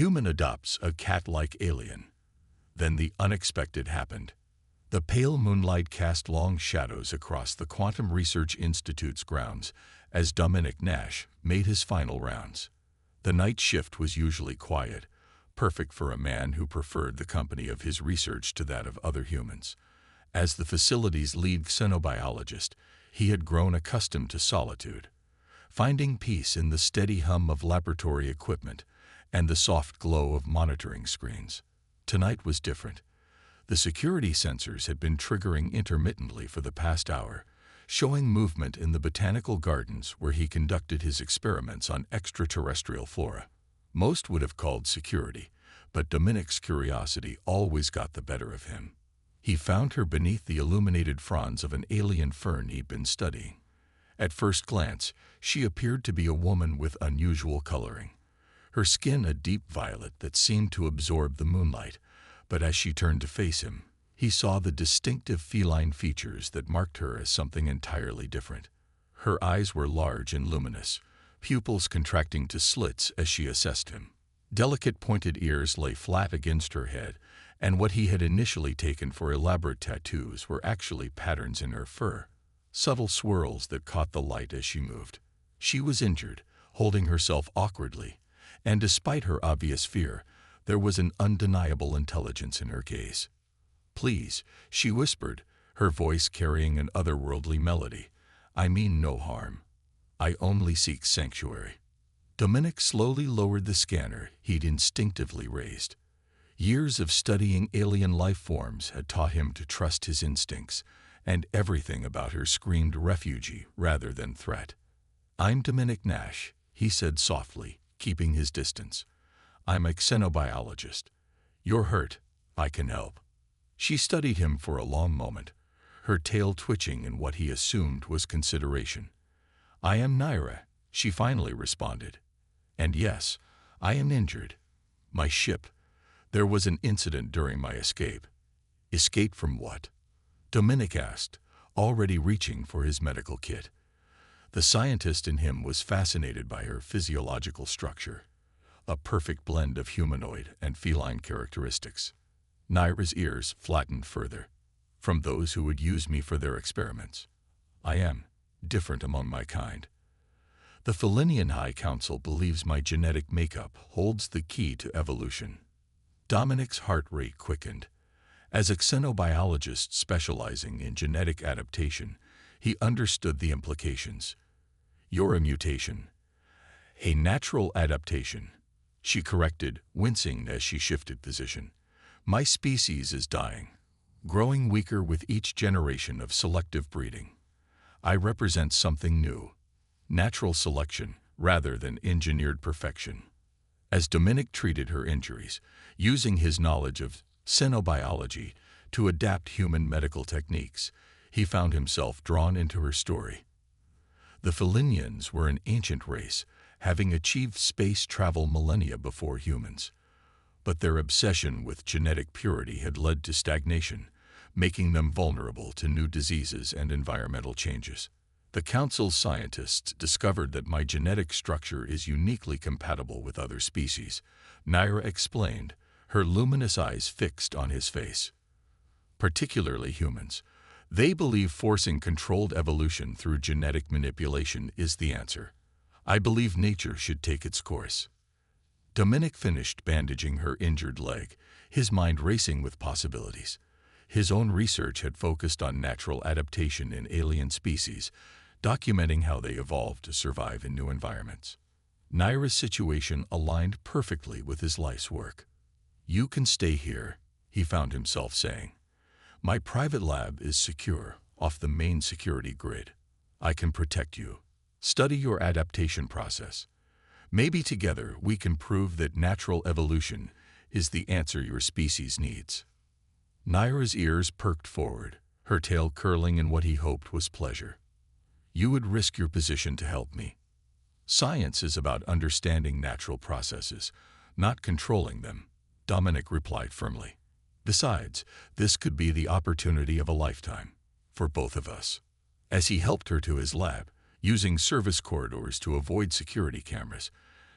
Human adopts a cat-like alien. Then the unexpected happened. The pale moonlight cast long shadows across the Quantum Research Institute's grounds as Dominic Nash made his final rounds. The night shift was usually quiet, perfect for a man who preferred the company of his research to that of other humans. As the facility's lead xenobiologist, he had grown accustomed to solitude, finding peace in the steady hum of laboratory equipment and the soft glow of monitoring screens. Tonight was different. The security sensors had been triggering intermittently for the past hour, showing movement in the botanical gardens where he conducted his experiments on extraterrestrial flora. Most would have called security, but Dominic's curiosity always got the better of him. He found her beneath the illuminated fronds of an alien fern he'd been studying. At first glance, she appeared to be a woman with unusual coloring. Her skin a deep violet that seemed to absorb the moonlight, but as she turned to face him, he saw the distinctive feline features that marked her as something entirely different. Her eyes were large and luminous, pupils contracting to slits as she assessed him. Delicate pointed ears lay flat against her head, and what he had initially taken for elaborate tattoos were actually patterns in her fur, subtle swirls that caught the light as she moved. She was injured, holding herself awkwardly, and despite her obvious fear, there was an undeniable intelligence in her gaze. "Please," she whispered, her voice carrying an otherworldly melody, "I mean no harm. I only seek sanctuary." Dominic slowly lowered the scanner he'd instinctively raised. Years of studying alien life forms had taught him to trust his instincts, and everything about her screamed refugee rather than threat. "I'm Dominic Nash," he said softly, keeping his distance. "I'm a xenobiologist. You're hurt. I can help." She studied him for a long moment, her tail twitching in what he assumed was consideration. "I am Naira," she finally responded. "And yes, I am injured. My ship. There was an incident during my escape." "Escape from what?" Dominic asked, already reaching for his medical kit. The scientist in him was fascinated by her physiological structure, a perfect blend of humanoid and feline characteristics. Naira's ears flattened further. "From those who would use me for their experiments. I am different among my kind. The Felinian High Council believes my genetic makeup holds the key to evolution." Dominic's heart rate quickened. As a xenobiologist specializing in genetic adaptation, he understood the implications. "You're a mutation." "A natural adaptation," she corrected, wincing as she shifted position. "My species is dying, growing weaker with each generation of selective breeding. I represent something new, natural selection rather than engineered perfection." As Dominic treated her injuries, using his knowledge of xenobiology to adapt human medical techniques, he found himself drawn into her story. The Felinians were an ancient race, having achieved space travel millennia before humans. But their obsession with genetic purity had led to stagnation, making them vulnerable to new diseases and environmental changes. "The Council's scientists discovered that my genetic structure is uniquely compatible with other species," Naira explained, her luminous eyes fixed on his face. "Particularly humans. They believe forcing controlled evolution through genetic manipulation is the answer. I believe nature should take its course." Dominic finished bandaging her injured leg, his mind racing with possibilities. His own research had focused on natural adaptation in alien species, documenting how they evolved to survive in new environments. Naira's situation aligned perfectly with his life's work. "You can stay here," he found himself saying. "My private lab is secure, off the main security grid. I can protect you. Study your adaptation process. Maybe together we can prove that natural evolution is the answer your species needs." Naira's ears perked forward, her tail curling in what he hoped was pleasure. "You would risk your position to help me. Science is about understanding natural processes, not controlling them," Dominic replied firmly. "Besides, this could be the opportunity of a lifetime, for both of us." As he helped her to his lab, using service corridors to avoid security cameras,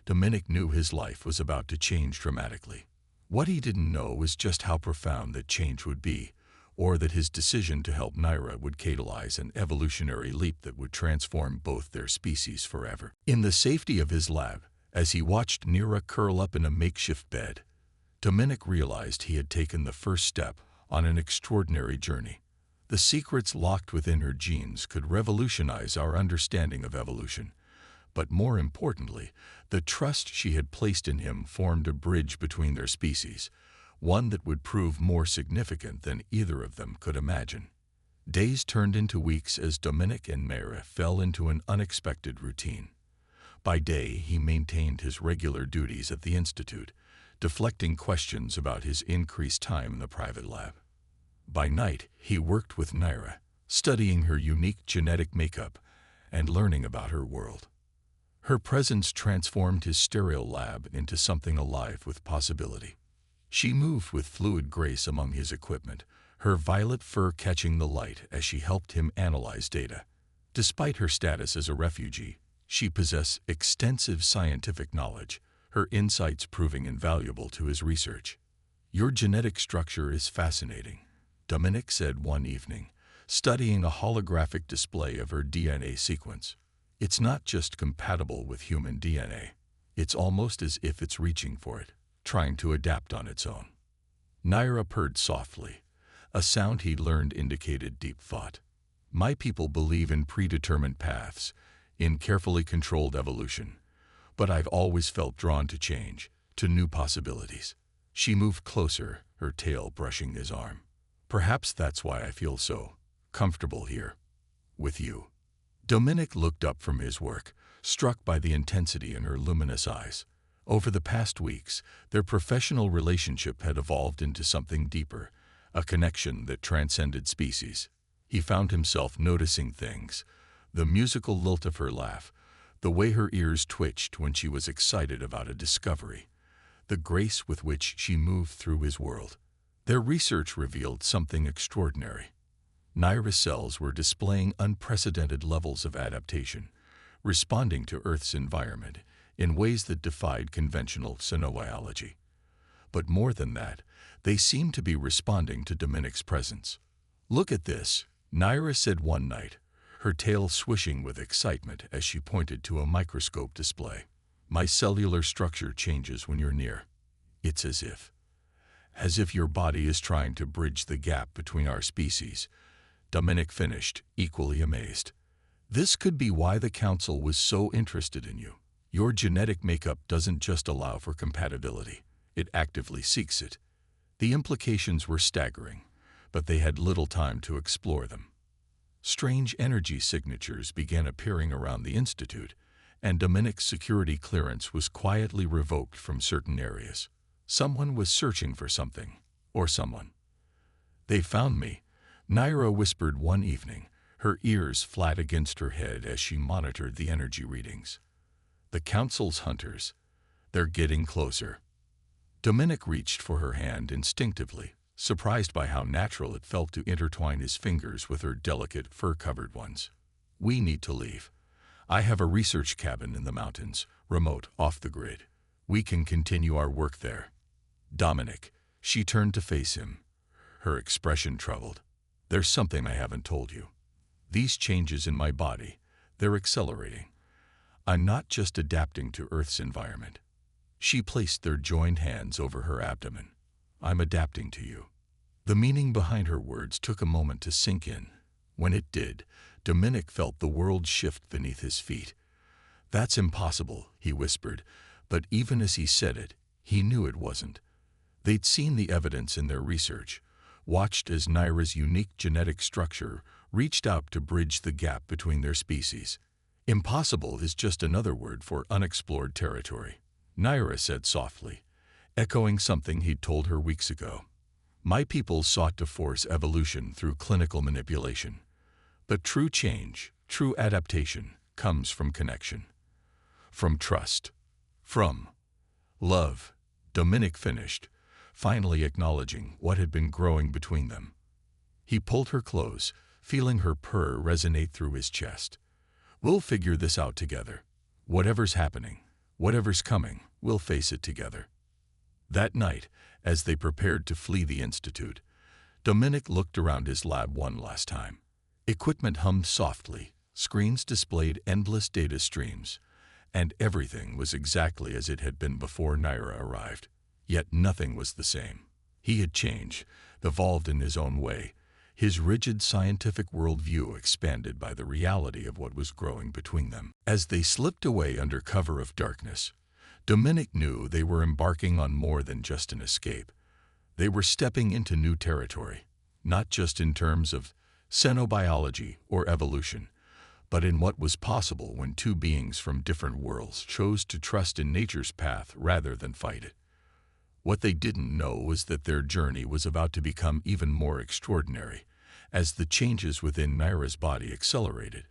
Dominic knew his life was about to change dramatically. What he didn't know was just how profound that change would be, or that his decision to help Naira would catalyze an evolutionary leap that would transform both their species forever. In the safety of his lab, as he watched Naira curl up in a makeshift bed, Dominic realized he had taken the first step on an extraordinary journey. The secrets locked within her genes could revolutionize our understanding of evolution. But more importantly, the trust she had placed in him formed a bridge between their species, one that would prove more significant than either of them could imagine. Days turned into weeks as Dominic and Naira fell into an unexpected routine. By day, he maintained his regular duties at the Institute, deflecting questions about his increased time in the private lab. By night, he worked with Naira, studying her unique genetic makeup and learning about her world. Her presence transformed his sterile lab into something alive with possibility. She moved with fluid grace among his equipment, her violet fur catching the light as she helped him analyze data. Despite her status as a refugee, she possessed extensive scientific knowledge, her insights proving invaluable to his research. "Your genetic structure is fascinating," Dominic said one evening, studying a holographic display of her DNA sequence. "It's not just compatible with human DNA. It's almost as if it's reaching for it, trying to adapt on its own." Naira purred softly, a sound he'd learned indicated deep thought. "My people believe in predetermined paths, in carefully controlled evolution, but I've always felt drawn to change, to new possibilities." She moved closer, her tail brushing his arm. "Perhaps that's why I feel so comfortable here, with you." Dominic looked up from his work, struck by the intensity in her luminous eyes. Over the past weeks, their professional relationship had evolved into something deeper, a connection that transcended species. He found himself noticing things: the musical lilt of her laugh, the way her ears twitched when she was excited about a discovery, the grace with which she moved through his world. Their research revealed something extraordinary. Naira's cells were displaying unprecedented levels of adaptation, responding to Earth's environment in ways that defied conventional xenobiology. But more than that, they seemed to be responding to Dominic's presence. "Look at this," Naira said one night, her tail swishing with excitement as she pointed to a microscope display. "My cellular structure changes when you're near. It's as if your body is trying to bridge the gap between our species." Dominic finished, equally amazed. "This could be why the Council was so interested in you. Your genetic makeup doesn't just allow for compatibility, it actively seeks it." The implications were staggering, but they had little time to explore them. Strange energy signatures began appearing around the Institute, and Dominic's security clearance was quietly revoked from certain areas. Someone was searching for something, or someone. "They found me," Naira whispered one evening, her ears flat against her head as she monitored the energy readings. "The Council's hunters. They're getting closer." Dominic reached for her hand instinctively, surprised by how natural it felt to intertwine his fingers with her delicate, fur-covered ones. "We need to leave. I have a research cabin in the mountains, remote, off the grid. We can continue our work there." "Dominic," she turned to face him, her expression troubled. "There's something I haven't told you. These changes in my body, they're accelerating. I'm not just adapting to Earth's environment." She placed their joined hands over her abdomen. "I'm adapting to you." The meaning behind her words took a moment to sink in. When it did, Dominic felt the world shift beneath his feet. "That's impossible," he whispered, but even as he said it, he knew it wasn't. They'd seen the evidence in their research, watched as Naira's unique genetic structure reached out to bridge the gap between their species. "Impossible is just another word for unexplored territory," Naira said softly, echoing something he'd told her weeks ago. "My people sought to force evolution through clinical manipulation. But true change, true adaptation, comes from connection. From trust. From love," Dominic finished, finally acknowledging what had been growing between them. He pulled her close, feeling her purr resonate through his chest. "We'll figure this out together. Whatever's happening, Whatever's coming, we'll face it together. That night, as they prepared to flee the Institute, Dominic looked around his lab one last time. Equipment hummed softly, screens displayed endless data streams, and everything was exactly as it had been before Naira arrived. Yet nothing was the same. He had changed, evolved in his own way, his rigid scientific worldview expanded by the reality of what was growing between them. As they slipped away under cover of darkness, Dominic knew they were embarking on more than just an escape. They were stepping into new territory, not just in terms of xenobiology or evolution, but in what was possible when two beings from different worlds chose to trust in nature's path rather than fight it. What they didn't know was that their journey was about to become even more extraordinary, as the changes within Naira's body accelerated,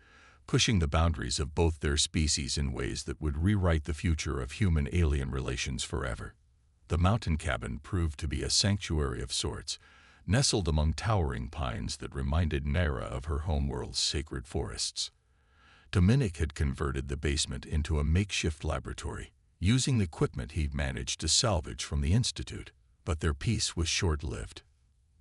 pushing the boundaries of both their species in ways that would rewrite the future of human-alien relations forever. The mountain cabin proved to be a sanctuary of sorts, nestled among towering pines that reminded Naira of her homeworld's sacred forests. Dominic had converted the basement into a makeshift laboratory, using the equipment he'd managed to salvage from the Institute, but their peace was short-lived.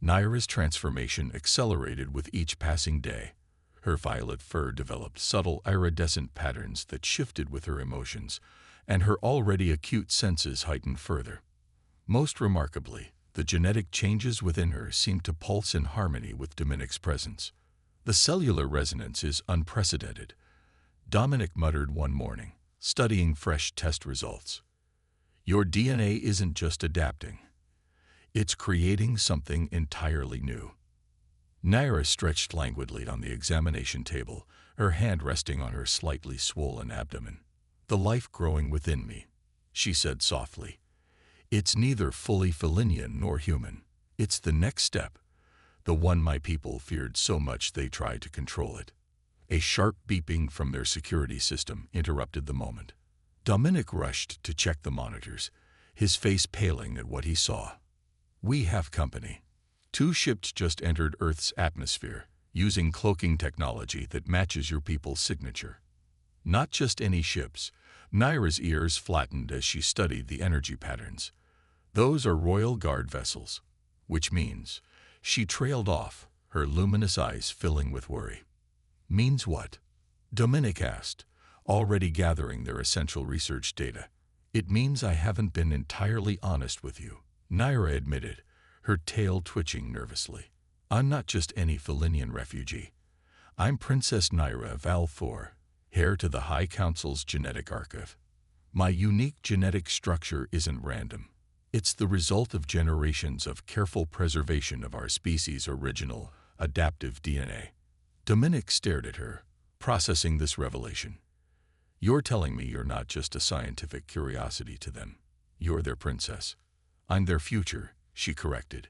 Naira's transformation accelerated with each passing day. Her violet fur developed subtle iridescent patterns that shifted with her emotions, and her already acute senses heightened further. Most remarkably, the genetic changes within her seemed to pulse in harmony with Dominic's presence. The cellular resonance is unprecedented, Dominic muttered one morning, studying fresh test results. Your DNA isn't just adapting. It's creating something entirely new. Naira stretched languidly on the examination table, her hand resting on her slightly swollen abdomen. The life growing within me, she said softly. It's neither fully Felinian nor human. It's the next step, the one my people feared so much they tried to control it. A sharp beeping from their security system interrupted the moment. Dominic rushed to check the monitors, his face paling at what he saw. We have company. 2 ships just entered Earth's atmosphere, using cloaking technology that matches your people's signature. Not just any ships. Naira's ears flattened as she studied the energy patterns. Those are Royal Guard vessels, which means she trailed off, her luminous eyes filling with worry. Means what? Dominic asked, already gathering their essential research data. It means I haven't been entirely honest with you, Naira admitted, her tail twitching nervously. I'm not just any Felinian refugee. I'm Princess Naira of Al-4, heir to the High Council's genetic archive. My unique genetic structure isn't random. It's the result of generations of careful preservation of our species' original, adaptive DNA. Dominic stared at her, processing this revelation. You're telling me you're not just a scientific curiosity to them. You're their princess. I'm their future, she corrected.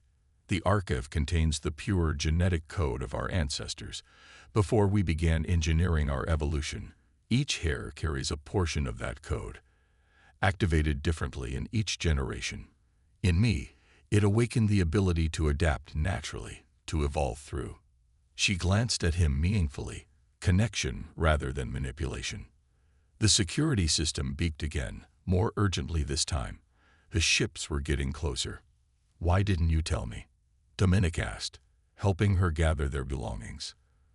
The archive contains the pure genetic code of our ancestors. Before we began engineering our evolution, each hair carries a portion of that code, activated differently in each generation. In me, it awakened the ability to adapt naturally, to evolve through. She glanced at him meaningfully, connection rather than manipulation. The security system beeped again, more urgently this time. The ships were getting closer. Why didn't you tell me? Dominic asked, helping her gather their belongings.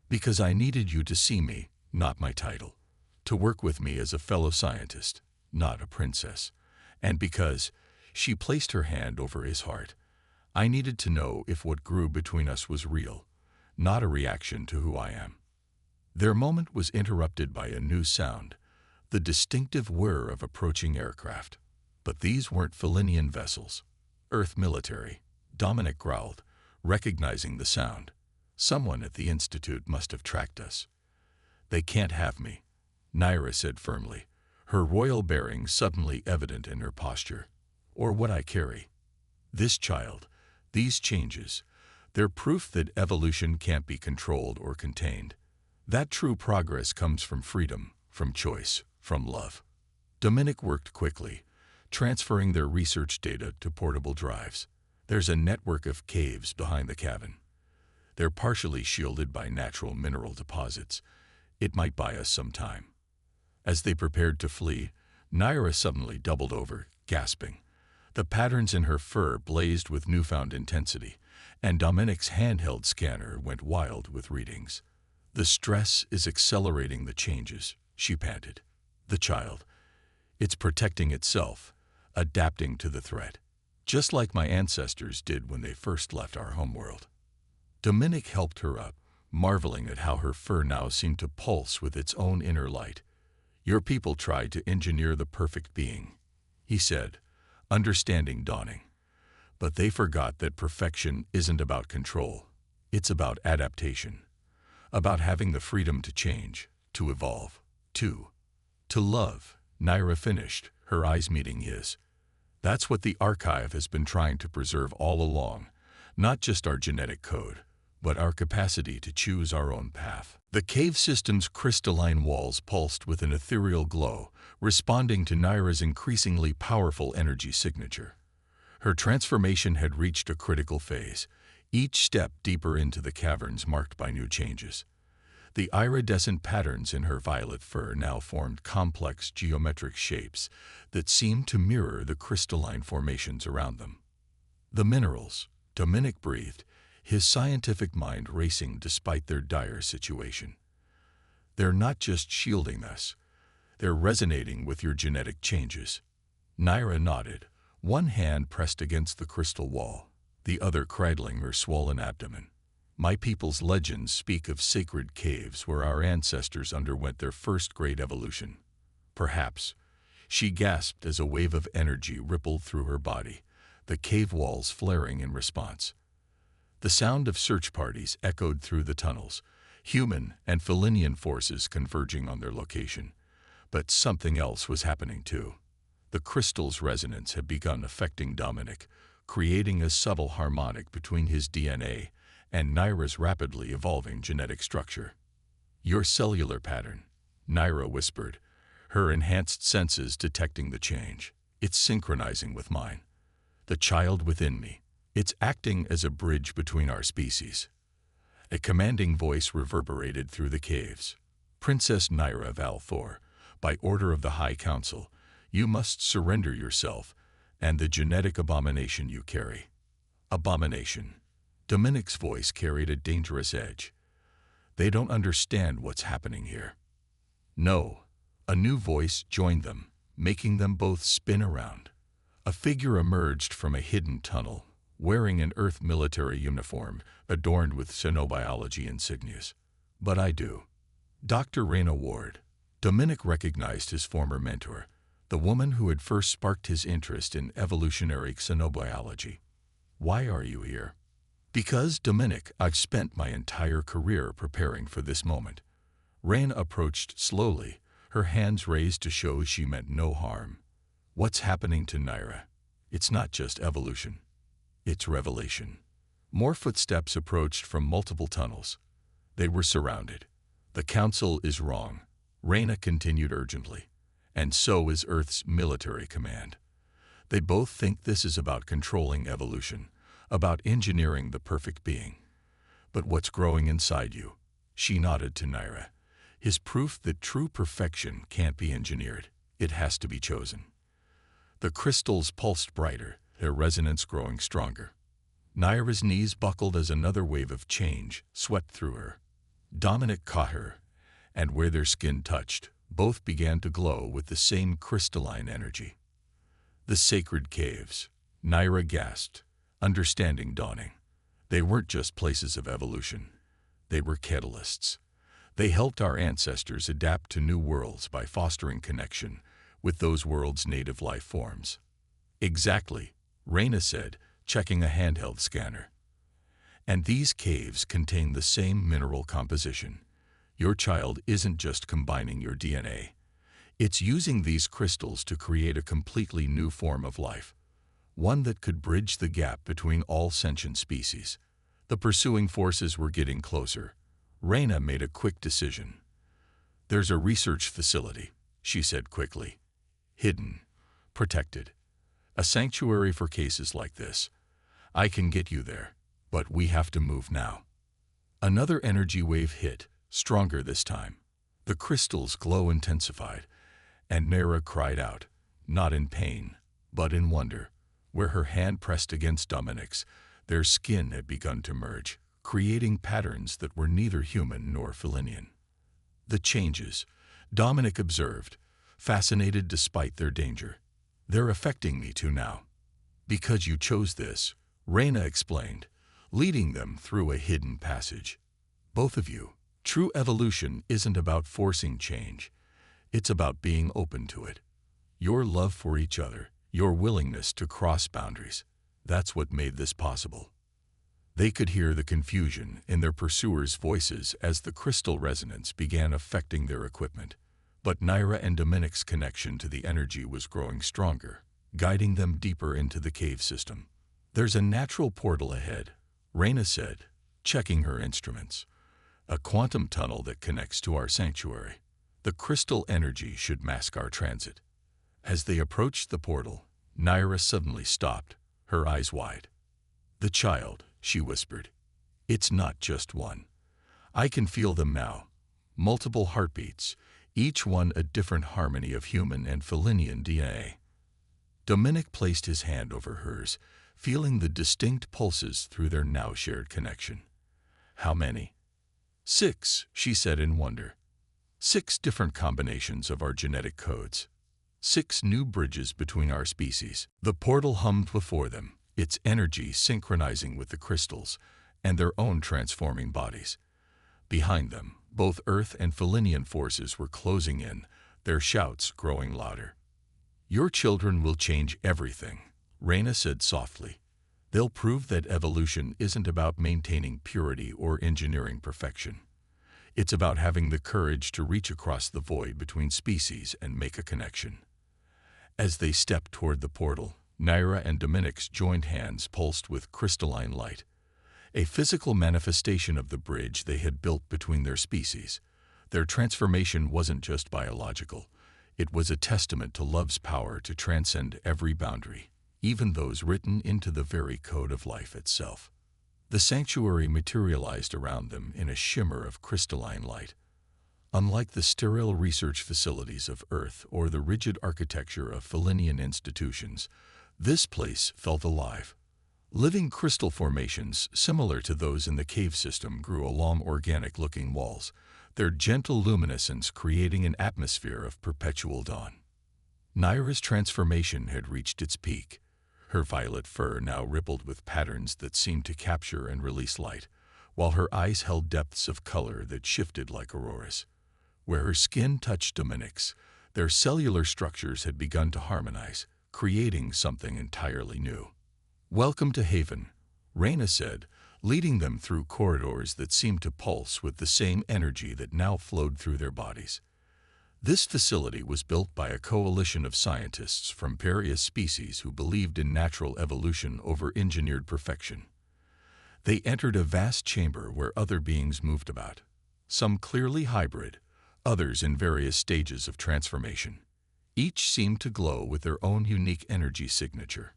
Because I needed you to see me, not my title. To work with me as a fellow scientist, not a princess. And because, she placed her hand over his heart, I needed to know if what grew between us was real, not a reaction to who I am. Their moment was interrupted by a new sound, the distinctive whir of approaching aircraft. But these weren't Felinian vessels. Earth military, Dominic growled, recognizing the sound. Someone at the Institute must have tracked us. They can't have me, Naira said firmly, her royal bearing suddenly evident in her posture. Or what I carry. This child, these changes, they're proof that evolution can't be controlled or contained. That true progress comes from freedom, from choice, from love. Dominic worked quickly, transferring their research data to portable drives. There's a network of caves behind the cabin. They're partially shielded by natural mineral deposits. It might buy us some time. As they prepared to flee, Naira suddenly doubled over, gasping. The patterns in her fur blazed with newfound intensity, and Dominic's handheld scanner went wild with readings. "The stress is accelerating the changes," she panted. "The child. It's protecting itself, adapting to the threat, just like my ancestors did when they first left our homeworld." Dominic helped her up, marveling at how her fur now seemed to pulse with its own inner light. "Your people tried to engineer the perfect being," he said, understanding dawning. "But they forgot that perfection isn't about control. It's about adaptation, about having the freedom to change, to evolve, to love." Naira finished, her eyes meeting his. "That's what the archive has been trying to preserve all along, not just our genetic code, but our capacity to choose our own path." The cave system's crystalline walls pulsed with an ethereal glow, responding to Naira's increasingly powerful energy signature. Her transformation had reached a critical phase, each step deeper into the caverns marked by new changes. The iridescent patterns in her violet fur now formed complex geometric shapes that seemed to mirror the crystalline formations around them. "The minerals," Dominic breathed, his scientific mind racing despite their dire situation. "They're not just shielding us. They're resonating with your genetic changes." Naira nodded, one hand pressed against the crystal wall, the other cradling her swollen abdomen. "My people's legends speak of sacred caves where our ancestors underwent their first great evolution. Perhaps," she gasped as a wave of energy rippled through her body, the cave walls flaring in response. The sound of search parties echoed through the tunnels, human and Felinian forces converging on their location. But something else was happening too. The crystal's resonance had begun affecting Dominic, creating a subtle harmonic between his DNA and Naira's rapidly evolving genetic structure. "Your cellular pattern," Naira whispered, her enhanced senses detecting the change. "It's synchronizing with mine. The child within me. It's acting as a bridge between our species." A commanding voice reverberated through the caves. "Princess Naira Valthor, by order of the High Council, you must surrender yourself and the genetic abomination you carry." "Abomination." Dominic's voice carried a dangerous edge. "They don't understand what's happening here." "No." A new voice joined them, making them both spin around. A figure emerged from a hidden tunnel, wearing an Earth military uniform adorned with xenobiology insignias. "But I do." Dr. Raina Ward. Dominic recognized his former mentor, the woman who had first sparked his interest in evolutionary xenobiology. "Why are you here?" "Because, Dominic, I've spent my entire career preparing for this moment." Raina approached slowly, her hands raised to show she meant no harm. "What's happening to Naira? It's not just evolution. It's revelation." More footsteps approached from multiple tunnels. They were surrounded. "The Council is wrong," Raina continued urgently, "and so is Earth's military command. They both think this is about controlling evolution, about engineering the perfect being. But what's growing inside you?" She nodded to Naira. "Is proof that true perfection can't be engineered. It has to be chosen." The crystals pulsed brighter, their resonance growing stronger. Naira's knees buckled as another wave of change swept through her. Dominic caught her, and where their skin touched, both began to glow with the same crystalline energy. "The sacred caves," Naira gasped, understanding dawning. They weren't just places of evolution. They were catalysts. They helped our ancestors adapt to new worlds by fostering connection with those worlds' native life forms. "Exactly," Raina said, checking a handheld scanner. "And these caves contain the same mineral composition. Your child isn't just combining your DNA. It's using these crystals to create a completely new form of life, one that could bridge the gap between all sentient species." The pursuing forces were getting closer. Raina made a quick decision. "There's a research facility," she said quickly. "Hidden, protected. A sanctuary for cases like this. I can get you there, but we have to move now." Another energy wave hit, stronger this time. The crystal's glow intensified, And Naira cried out, not in pain, but in wonder. Where her hand pressed against Dominic's, their skin had begun to merge, creating patterns that were neither human nor Felinian. The changes, Dominic observed, fascinated despite their danger. They're affecting me too now. Because you chose this, Reyna explained, leading them through a hidden passage. Both of you, true evolution isn't about forcing change. It's about being open to it. Your love for each other, your willingness to cross boundaries, that's what made this possible. They could hear the confusion in their pursuers' voices as the crystal resonance began affecting their equipment. But Naira and Dominic's connection to the energy was growing stronger, guiding them deeper into the cave system. There's a natural portal ahead, Reyna said, checking her instruments. A quantum tunnel that connects to our sanctuary. The crystal energy should mask our transit. As they approached the portal, Naira suddenly stopped, her eyes wide. The child, she whispered. It's not just one. I can feel them now. Multiple heartbeats, each one a different harmony of human and Felinian DNA. Dominic placed his hand over hers, feeling the distinct pulses through their now shared connection. How many? 6, she said in wonder. 6 different combinations of our genetic codes. 6 new bridges between our species. The portal hummed before them, its energy synchronizing with the crystals and their own transforming bodies. Behind them, both Earth and Felinian forces were closing in, their shouts growing louder. Your children will change everything, Reyna said softly. They'll prove that evolution isn't about maintaining purity or engineering perfection. It's about having the courage to reach across the void between species and make a connection. As they stepped toward the portal, Naira and Dominic's joined hands pulsed with crystalline light, a physical manifestation of the bridge they had built between their species. Their transformation wasn't just biological. It was a testament to love's power to transcend every boundary, even those written into the very code of life itself. The sanctuary materialized around them in a shimmer of crystalline light. Unlike the sterile research facilities of Earth or the rigid architecture of Felinian institutions, this place felt alive. Living crystal formations similar to those in the cave system grew along organic-looking walls, their gentle luminescence creating an atmosphere of perpetual dawn. Naira's transformation had reached its peak. Her violet fur now rippled with patterns that seemed to capture and release light, while her eyes held depths of color that shifted like auroras. Where her skin touched Dominic's, their cellular structures had begun to harmonize, creating something entirely new. Welcome to Haven, Reyna said, leading them through corridors that seemed to pulse with the same energy that now flowed through their bodies. This facility was built by a coalition of scientists from various species who believed in natural evolution over engineered perfection. They entered a vast chamber where other beings moved about, some clearly hybrid, others in various stages of transformation. Each seemed to glow with their own unique energy signature.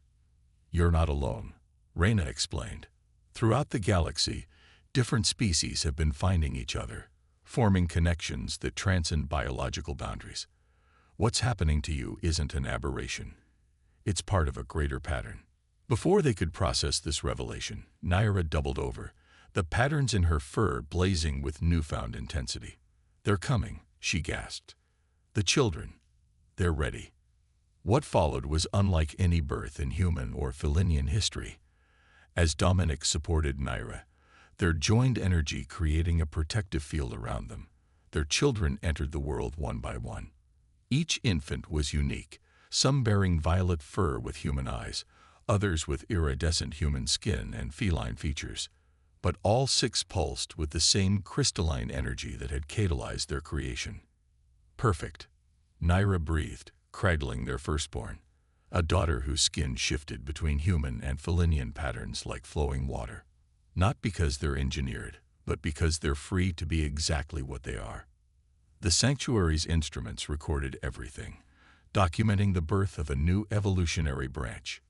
You're not alone, Reyna explained. Throughout the galaxy, different species have been finding each other, forming connections that transcend biological boundaries. What's happening to you isn't an aberration. It's part of a greater pattern. Before they could process this revelation, Naira doubled over, the patterns in her fur blazing with newfound intensity. They're coming, she gasped. The children, they're ready. What followed was unlike any birth in human or Felinian history. As Dominic supported Naira, their joined energy creating a protective field around them, their children entered the world one by one. Each infant was unique, some bearing violet fur with human eyes, others with iridescent human skin and feline features, but all 6 pulsed with the same crystalline energy that had catalyzed their creation. Perfect, Naira breathed, cradling their firstborn, a daughter whose skin shifted between human and Felinian patterns like flowing water. Not because they're engineered, but because they're free to be exactly what they are. The sanctuary's instruments recorded everything, documenting the birth of a new evolutionary branch.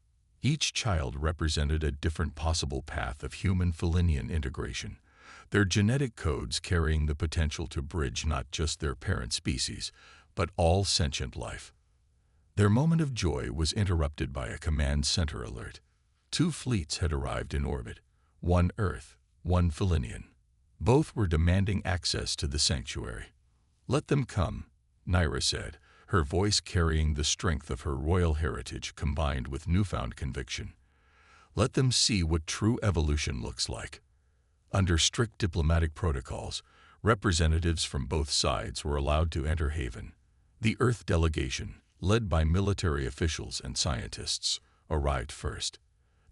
Each child represented a different possible path of human-Felinian integration, their genetic codes carrying the potential to bridge not just their parent species, but all sentient life. Their moment of joy was interrupted by a command center alert. 2 fleets had arrived in orbit, one Earth, one Felinian. Both were demanding access to the sanctuary. "Let them come," Naira said, her voice carrying the strength of her royal heritage combined with newfound conviction. "Let them see what true evolution looks like." Under strict diplomatic protocols, representatives from both sides were allowed to enter Haven. The Earth delegation, led by military officials and scientists, arrived first.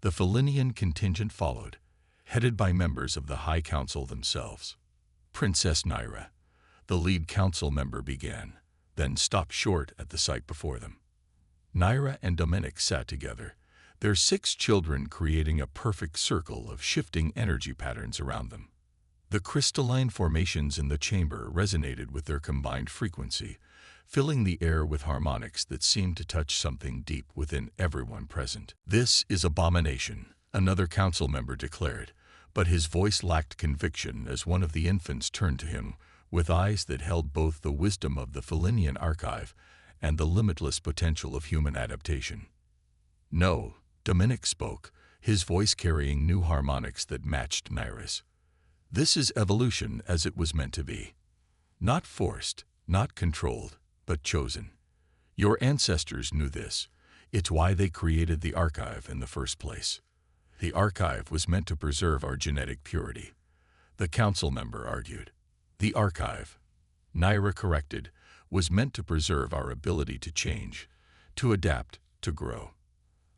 The Felinian contingent followed, headed by members of the High Council themselves. Princess Naira, the lead council member, began, then stopped short at the sight before them. Naira and Dominic sat together, their 6 children creating a perfect circle of shifting energy patterns around them. The crystalline formations in the chamber resonated with their combined frequency, filling the air with harmonics that seemed to touch something deep within everyone present. "This is abomination," another council member declared, but his voice lacked conviction as one of the infants turned to him with eyes that held both the wisdom of the Felinian archive and the limitless potential of human adaptation. "No," Dominic spoke, his voice carrying new harmonics that matched Naira's. "This is evolution as it was meant to be. Not forced, not controlled, but chosen. Your ancestors knew this. It's why they created the archive in the first place. The archive was meant to preserve our genetic purity," the council member argued. "The archive," Naira corrected, "was meant to preserve our ability to change, to adapt, to grow.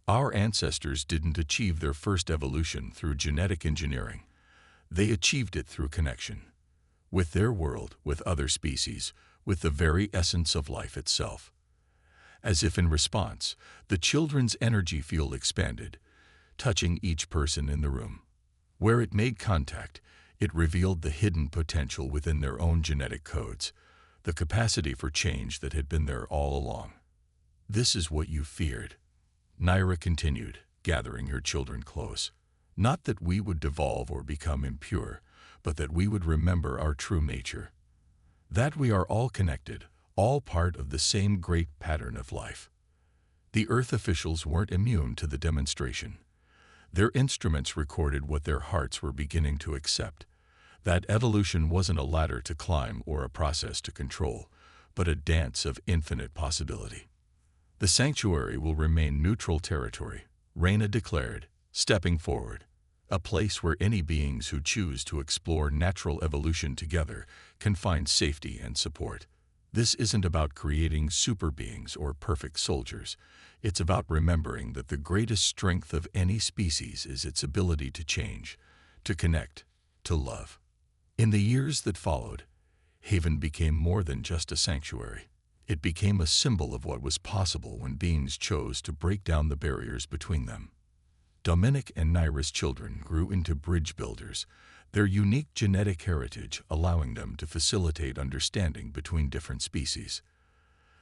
Our ancestors didn't achieve their first evolution through genetic engineering. They achieved it through connection. With their world, with other species, with the very essence of life itself." As if in response, the children's energy field expanded, touching each person in the room. Where it made contact, it revealed the hidden potential within their own genetic codes, the capacity for change that had been there all along. "This is what you feared," Naira continued, gathering her children close. "Not that we would devolve or become impure, but that we would remember our true nature. That we are all connected, all part of the same great pattern of life." The Earth officials weren't immune to the demonstration. Their instruments recorded what their hearts were beginning to accept, that evolution wasn't a ladder to climb or a process to control, but a dance of infinite possibility. "The sanctuary will remain neutral territory," Reyna declared, stepping forward, "a place where any beings who choose to explore natural evolution together can find safety and support. This isn't about creating super beings or perfect soldiers. It's about remembering that the greatest strength of any species is its ability to change, to connect, to love." In the years that followed, Haven became more than just a sanctuary. It became a symbol of what was possible when beings chose to break down the barriers between them. Dominic and Naira's children grew into bridge builders, their unique genetic heritage allowing them to facilitate understanding between different species.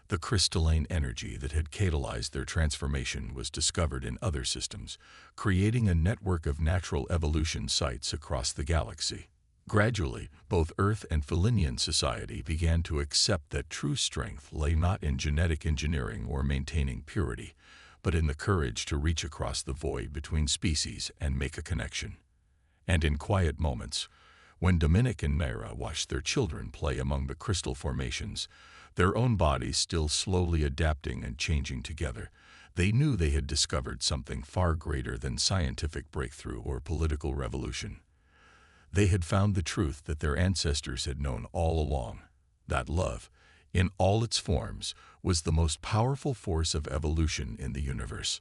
The crystalline energy that had catalyzed their transformation was discovered in other systems, creating a network of natural evolution sites across the galaxy. Gradually, both Earth and Felinian society began to accept that true strength lay not in genetic engineering or maintaining purity, but in the courage to reach across the void between species and make a connection. And in quiet moments, when Dominic and Naira watched their children play among the crystal formations, their own bodies still slowly adapting and changing together, they knew they had discovered something far greater than scientific breakthrough or political revolution. They had found the truth that their ancestors had known all along, that love, in all its forms, was the most powerful force of evolution in the universe.